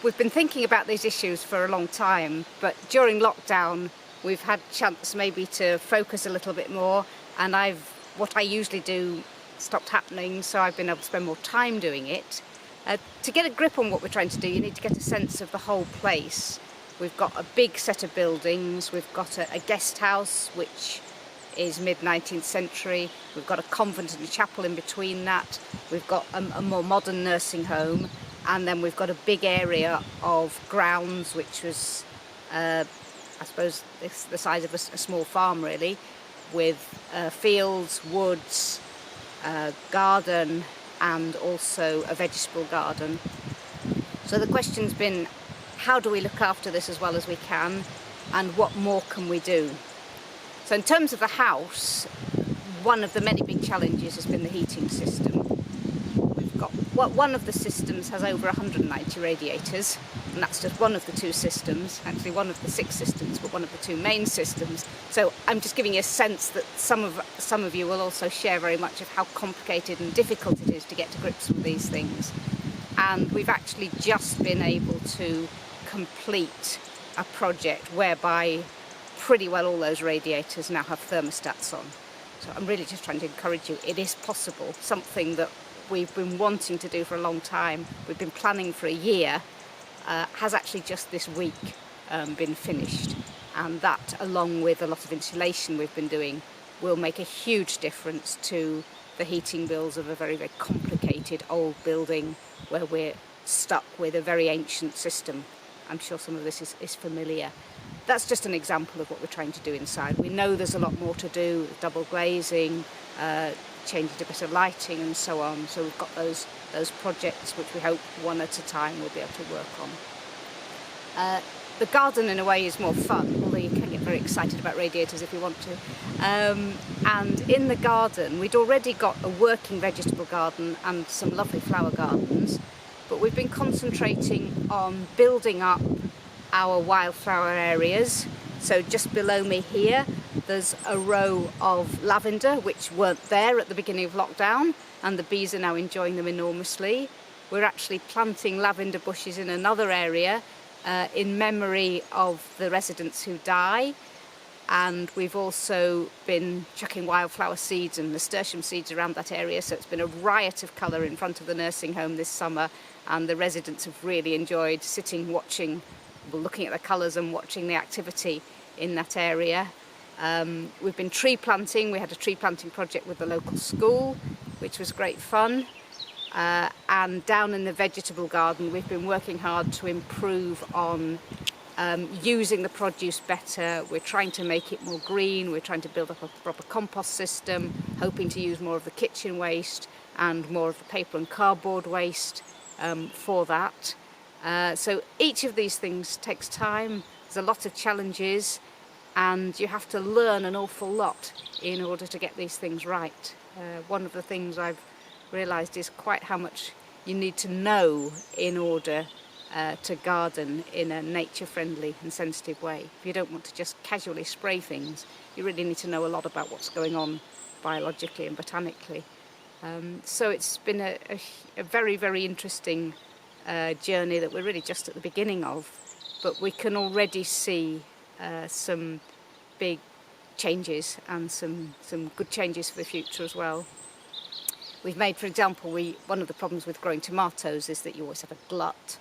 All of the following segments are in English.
We've been thinking about these issues for a long time, but during lockdown we've had chance maybe to focus a little bit more, and what I usually do stopped happening, so I've been able to spend more time doing it. To get a grip on what we're trying to do, you need to get a sense of the whole place. We've got a big set of buildings, we've got a guest house which is mid-19th century, we've got a convent and a chapel in between that, we've got a more modern nursing home, and then we've got a big area of grounds which was, I suppose, the size of a small farm really, with fields, woods, garden, and also a vegetable garden. So the question's been, how do we look after this as well as we can, and what more can we do? So in terms of the house, one of the many big challenges has been the heating system. We've got, one of the systems has over 190 radiators, and that's just one of the two systems, actually one of the 6 systems, but one of the 2 main systems. So I'm just giving you a sense that some of you will also share very much of how complicated and difficult it is to get to grips with these things. And we've actually just been able to complete a project whereby pretty well all those radiators now have thermostats on. So I'm really just trying to encourage you, it is possible, something that we've been wanting to do for a long time, we've been planning for a year, has actually just this week been finished. And that, along with a lot of insulation we've been doing, will make a huge difference to the heating bills of a very, very complicated old building where we're stuck with a very ancient system. I'm sure some of this is familiar. That's just an example of what we're trying to do inside. We know there's a lot more to do, double glazing, changing to better lighting and so on. So we've got those projects which we hope one at a time we'll be able to work on. The garden in a way is more fun, although you can get very excited about radiators if you want to. And in the garden we'd already got a working vegetable garden and some lovely flower gardens, but we've been concentrating on building up our wildflower areas. So just below me here there's a row of lavender which weren't there at the beginning of lockdown, and the bees are now enjoying them enormously. We're actually planting lavender bushes in another area in memory of the residents who die, and we've also been chucking wildflower seeds and nasturtium seeds around that area, so it's been a riot of colour in front of the nursing home this summer, and the residents have really enjoyed sitting watching, looking at the colours and watching the activity in that area. We've been tree planting. We had a tree planting project with the local school, which was great fun. And down in the vegetable garden we've been working hard to improve on using the produce better. We're trying to make it more green, we're trying to build up a proper compost system, hoping to use more of the kitchen waste and more of the paper and cardboard waste for that. So each of these things takes time, there's a lot of challenges, and you have to learn an awful lot in order to get these things right. One of the things I've realised is quite how much you need to know in order to garden in a nature-friendly and sensitive way. If you don't want to just casually spray things, you really need to know a lot about what's going on biologically and botanically. So it's been a very, very interesting journey that we're really just at the beginning of, but we can already see some big changes and some good changes for the future as well. We've made, for example, one of the problems with growing tomatoes is that you always have a glut.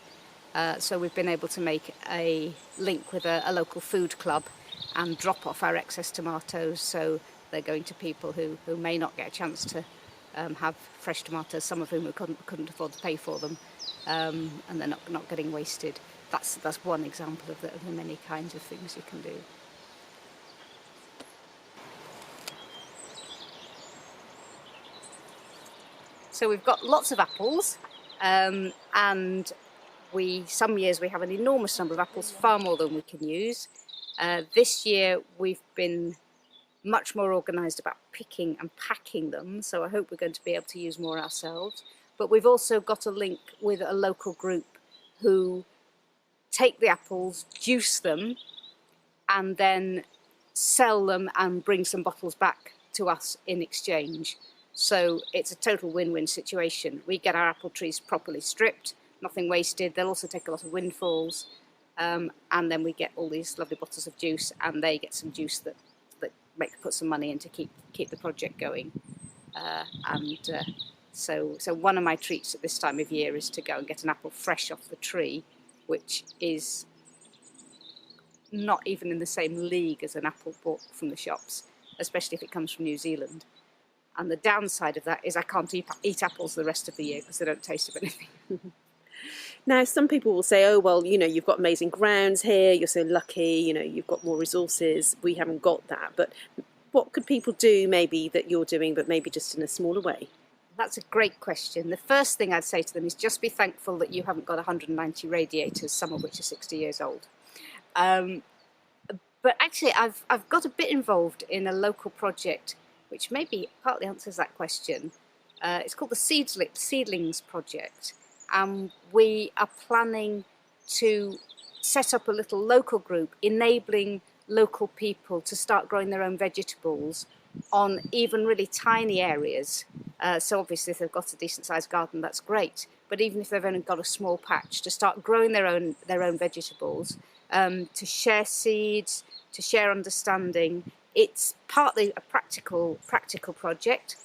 So we've been able to make a link with a local food club and drop off our excess tomatoes, so they're going to people who may not get a chance to have fresh tomatoes, some of whom who couldn't afford to pay for them, and they're not getting wasted. That's one example of the many kinds of things you can do. So we've got lots of apples, and some years we have an enormous number of apples, far more than we can use. This year we've been much more organised about picking and packing them, so I hope we're going to be able to use more ourselves. But we've also got a link with a local group who take the apples, juice them, and then sell them and bring some bottles back to us in exchange. So it's a total win-win situation. We get our apple trees properly stripped, nothing wasted. They'll also take a lot of windfalls, and then we get all these lovely bottles of juice, and they get some juice that put some money in to keep the project going. So one of my treats at this time of year is to go and get an apple fresh off the tree, which is not even in the same league as an apple bought from the shops, especially if it comes from New Zealand. And the downside of that is I can't eat apples the rest of the year because they don't taste of anything. Now, some people will say, oh, well, you've got amazing grounds here, you're so lucky, you've got more resources, we haven't got that. But what could people do maybe that you're doing, but maybe just in a smaller way? That's a great question. The first thing I'd say to them is just be thankful that you haven't got 190 radiators, some of which are 60 years old. But actually, I've got a bit involved in a local project which maybe partly answers that question. It's called the Seedlings Project, and we are planning to set up a little local group enabling local people to start growing their own vegetables on even really tiny areas. So obviously if they've got a decent sized garden, that's great, but even if they've only got a small patch, to start growing their own vegetables, to share seeds, to share understanding. It's partly a practical project.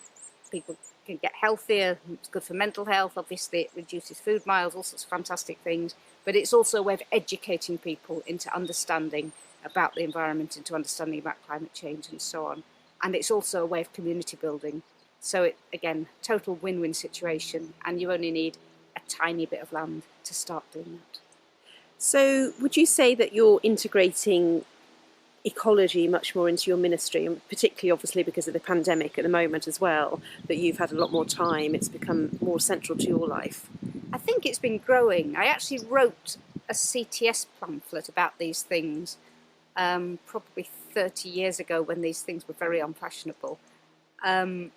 People can get healthier, it's good for mental health, obviously it reduces food miles, all sorts of fantastic things, but it's also a way of educating people into understanding about the environment, into understanding about climate change and so on. And it's also a way of community building. So it, again, total win-win situation, and you only need a tiny bit of land to start doing that. So would you say that you're integrating ecology much more into your ministry, and particularly obviously because of the pandemic at the moment as well, that you've had a lot more time, it's become more central to your life? I think it's been growing. I actually wrote a CTS pamphlet about these things probably 30 years ago when these things were very unfashionable, and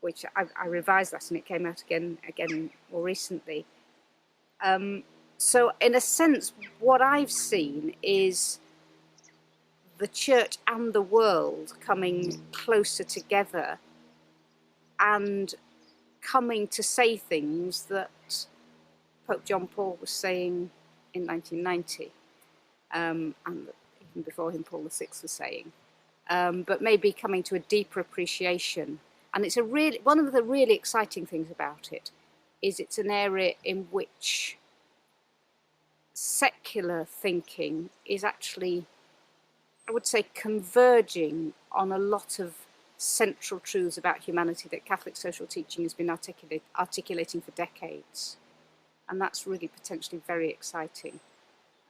which I revised that and it came out again more recently. So in a sense, what I've seen is the church and the world coming closer together and coming to say things that Pope John Paul was saying in 1990, and even before him Paul VI was saying, but maybe coming to a deeper appreciation. And it's one of the really exciting things about it is it's an area in which secular thinking is actually, I would say, converging on a lot of central truths about humanity that Catholic social teaching has been articulating for decades. And that's really potentially very exciting.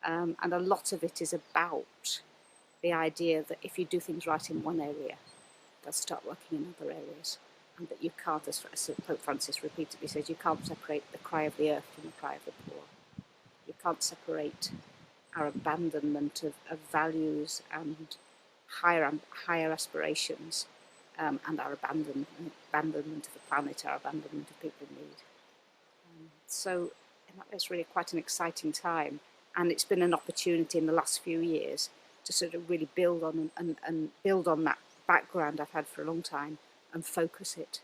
And a lot of it is about the idea that if you do things right in one area, they'll start working in other areas. And that you can't, as Pope Francis repeatedly says, you can't separate the cry of the earth from the cry of the poor. You can't separate our abandonment of values and higher aspirations, and our abandonment of the planet, our abandonment of people in need. So it's really quite an exciting time, and it's been an opportunity in the last few years to sort of really build on and build on that background I've had for a long time and focus it.